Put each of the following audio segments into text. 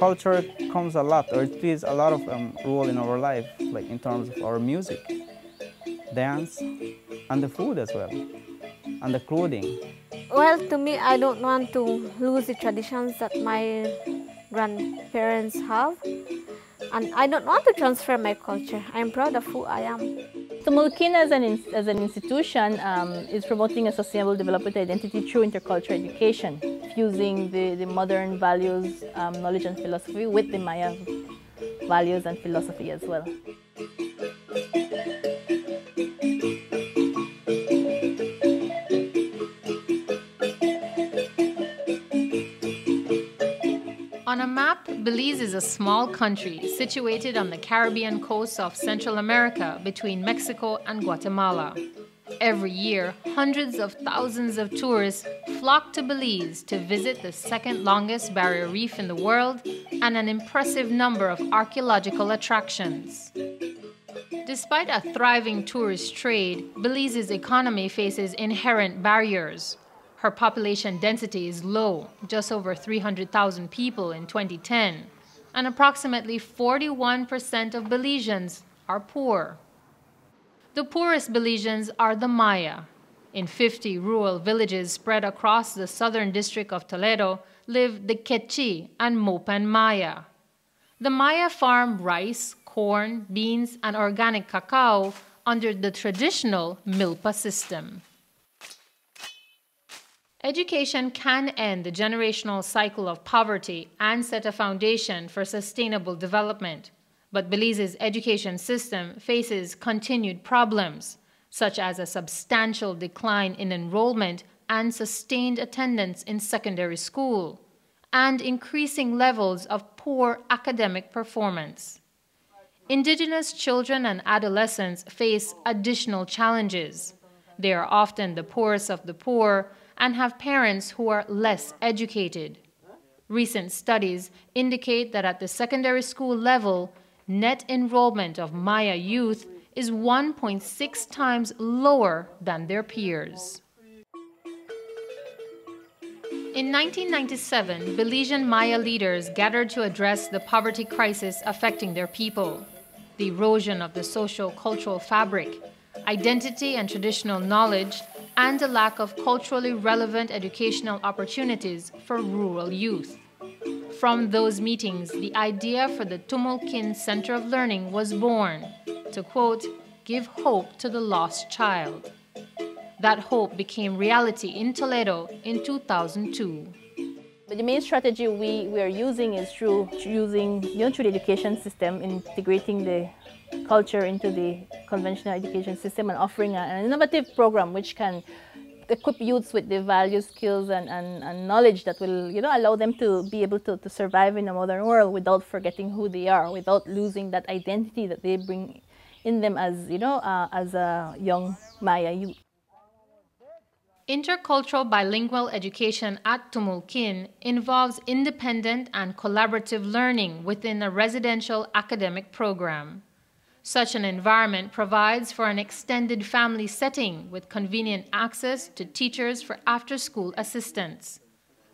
culture comes a lot, or it plays a lot of role in our life, like in terms of our music, dance, and the food as well, and the clothing. Well, to me, I don't want to lose the traditions that my grandparents have, and I don't want to transfer my culture. I'm proud of who I am. Tumul K'in as an institution is promoting a sustainable development identity through intercultural education, fusing the modern values, knowledge and philosophy with the Maya values and philosophy as well. On a map, Belize is a small country situated on the Caribbean coast of Central America between Mexico and Guatemala. Every year, hundreds of thousands of tourists flock to Belize to visit the second longest barrier reef in the world and an impressive number of archaeological attractions. Despite a thriving tourist trade, Belize's economy faces inherent barriers. Her population density is low, just over 300,000 people in 2010, and approximately 41% of Belizeans are poor. The poorest Belizeans are the Maya. In 50 rural villages spread across the southern district of Toledo live the Quechí and Mopan Maya. The Maya farm rice, corn, beans, and organic cacao under the traditional milpa system. Education can end the generational cycle of poverty and set a foundation for sustainable development. But Belize's education system faces continued problems, such as a substantial decline in enrollment and sustained attendance in secondary school, and increasing levels of poor academic performance. Indigenous children and adolescents face additional challenges. They are often the poorest of the poor and have parents who are less educated. Recent studies indicate that at the secondary school level, net enrollment of Maya youth is 1.6 times lower than their peers. In 1997, Belizean Maya leaders gathered to address the poverty crisis affecting their people, the erosion of the socio-cultural fabric, identity and traditional knowledge, and a lack of culturally relevant educational opportunities for rural youth. From those meetings, the idea for the Tumul K'in Center of Learning was born, to quote, give hope to the lost child. That hope became reality in Toledo in 2002. But the main strategy we are using is through the education system, integrating the culture into the conventional education system and offering an innovative program which can equip youths with the values, skills, and knowledge that will allow them to be able to survive in a modern world without forgetting who they are, without losing that identity that they bring in them as as a young Maya youth. Intercultural bilingual education at Tumul K'in involves independent and collaborative learning within a residential academic program. Such an environment provides for an extended family setting with convenient access to teachers for after-school assistance.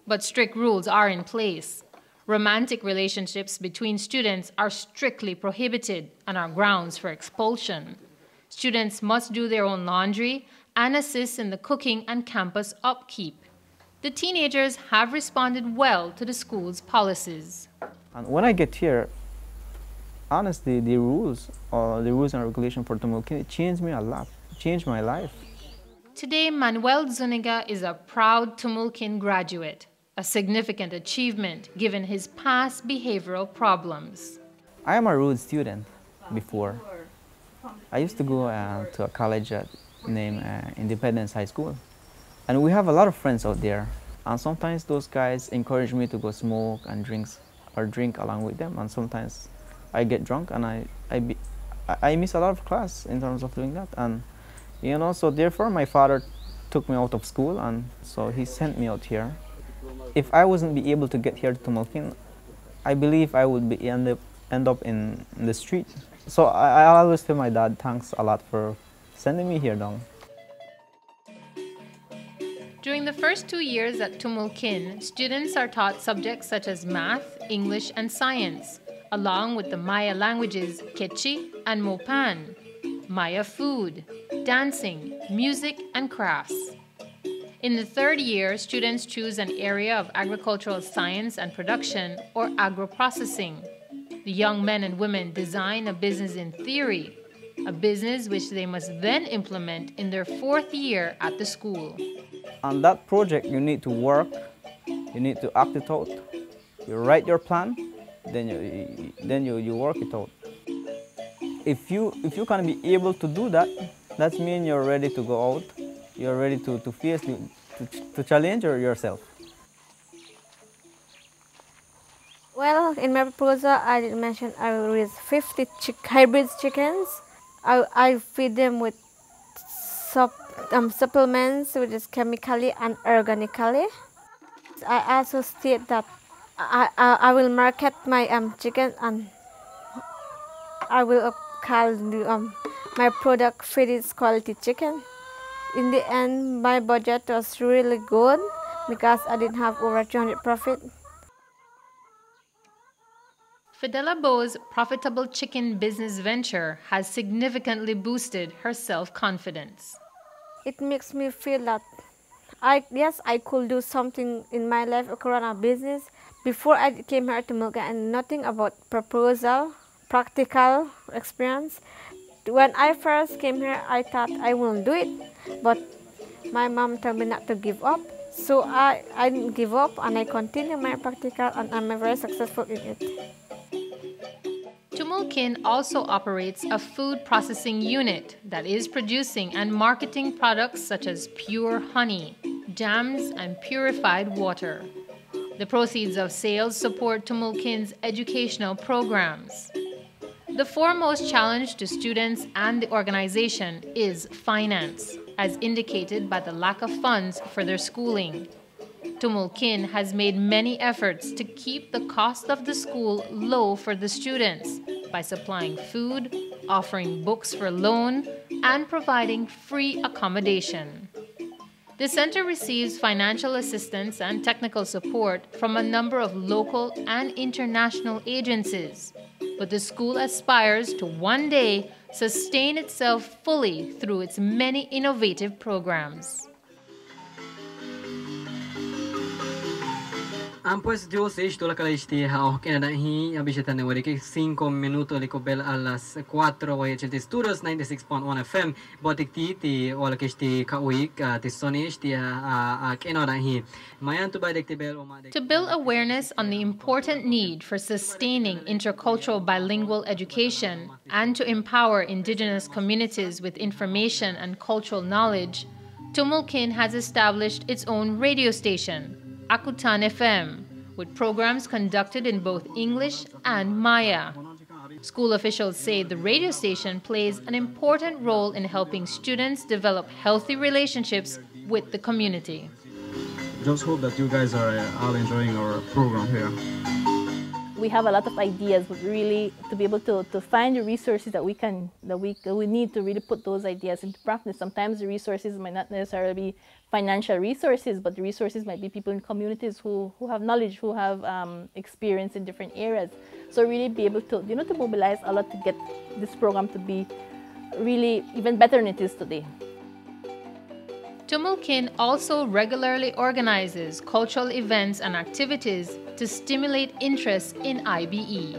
But strict rules are in place. Romantic relationships between students are strictly prohibited and are grounds for expulsion. Students must do their own laundry and assist in the cooking and campus upkeep. The teenagers have responded well to the school's policies. And when I get here, honestly, the rules and regulation for Tumul K'in changed me a lot, changed my life. Today, Manuel Zuniga is a proud Tumul K'in graduate, a significant achievement given his past behavioral problems. I am a rude student before. I used to go to a college named Independence High School. And we have a lot of friends out there. And sometimes those guys encourage me to go smoke and drink along with them. And sometimes I get drunk and I miss a lot of class in terms of doing that. And so therefore my father took me out of school, and so he sent me out here. If I wasn't be able to get here to Tumul K'in, I believe I would end up in the street. So I always tell my dad thanks a lot for sending me here down. During the first 2 years at Tumul K'in, students are taught subjects such as math, English and science, along with the Maya languages Quechua and Mopan, Maya food, dancing, music, and crafts. In the third year, students choose an area of agricultural science and production or agro-processing. The young men and women design a business in theory, a business which they must then implement in their fourth year at the school. On that project, you need to work, you need to act it out. You write your plan, then you work it out. If you can be able to do that, that means you're ready to go out. You're ready to face, to challenge yourself. Well, in my proposal, I did mention I will raise 50 hybrid chickens. I feed them with supplements, which is chemically and organically. I also state that I will market my chicken, and I will call my product Feed's Quality Chicken. In the end, my budget was really good because I didn't have over 200 profit. Fidela Bo's profitable chicken business venture has significantly boosted her self-confidence. It makes me feel that I could do something in my life around our business. Before I came here to Tumul K'in, and nothing about proposal, practical experience. When I first came here, I thought I won't do it, but my mom told me not to give up. So I didn't give up, and I continue my practical, and I'm very successful in it. Tumul K'in also operates a food processing unit that is producing and marketing products such as pure honey, jams, and purified water. The proceeds of sales support Tumul K'in's educational programs. The foremost challenge to students and the organization is finance, as indicated by the lack of funds for their schooling. Tumul K'in has made many efforts to keep the cost of the school low for the students by supplying food, offering books for loan, and providing free accommodation. The center receives financial assistance and technical support from a number of local and international agencies, but the school aspires to one day sustain itself fully through its many innovative programs. Pues yo sé esto la caliste Canada hi abishatan ne wadi 5 minutos liko bel a las 4 wa chelte studios 96.1 FM botikti ti wala kesti ka week ti sonish ti Canada hi mayan to badekti bel o ma. To build awareness on the important need for sustaining intercultural bilingual education and to empower indigenous communities with information and cultural knowledge, Tumul K'in has established its own radio station, Akutan FM, with programs conducted in both English and Maya. School officials say the radio station plays an important role in helping students develop healthy relationships with the community. Just hope that you guys are all enjoying our program here. We have a lot of ideas, but really to be able to find the resources that we need to really put those ideas into practice. Sometimes the resources might not necessarily be financial resources, but the resources might be people in communities who have knowledge, who have experience in different areas. So really be able to, to mobilize a lot to get this program to be really even better than it is today. Tumul K'in also regularly organizes cultural events and activities to stimulate interest in IBE.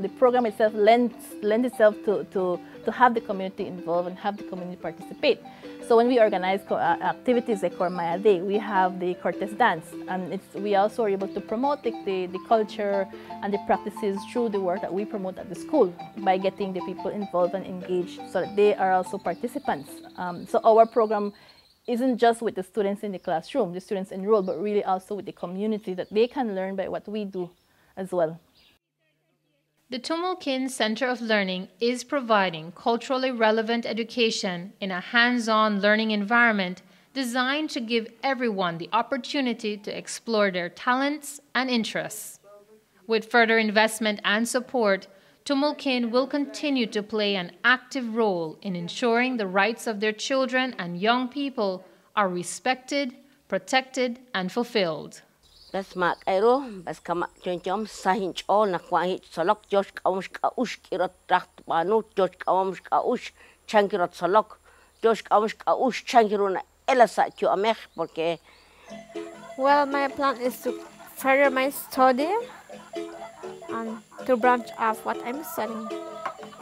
The program itself lends itself to have the community involved and have the community participate. So when we organize activities like Maya Day, we have the Cortes dance, and we also are able to promote the culture and the practices through the work that we promote at the school by getting the people involved and engaged so that they are also participants. So our program isn't just with the students in the classroom, the students enrolled, but really also with the community that they can learn by what we do as well. The Tumul K'in Center of Learning is providing culturally relevant education in a hands-on learning environment designed to give everyone the opportunity to explore their talents and interests. With further investment and support, Tumul K'in will continue to play an active role in ensuring the rights of their children and young people are respected, protected, and fulfilled. Bas mak aero bas kama chonchom sahinch all na kwahit solok josh kaush kaush kirot tracht banu josh kaush kaush chankirot solok josh kaush chankiruna elasa chu amech porque Well, my plan is to further my study and to branch off what I'm studying.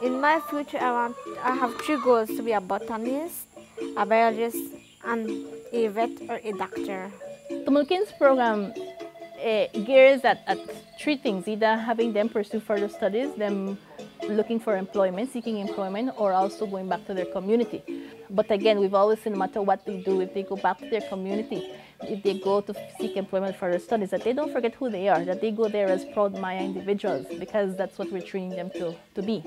In my future, I have 3 goals: to be a botanist, a biologist, and a vet or a doctor. Tumul K'in's program gears at 3 things: either having them pursue further studies, them looking for employment, seeking employment, or also going back to their community. But again, we've always seen no matter what they do, if they go back to their community, if they go to seek employment for their studies, that they don't forget who they are, that they go there as proud Maya individuals, because that's what we're training them to be.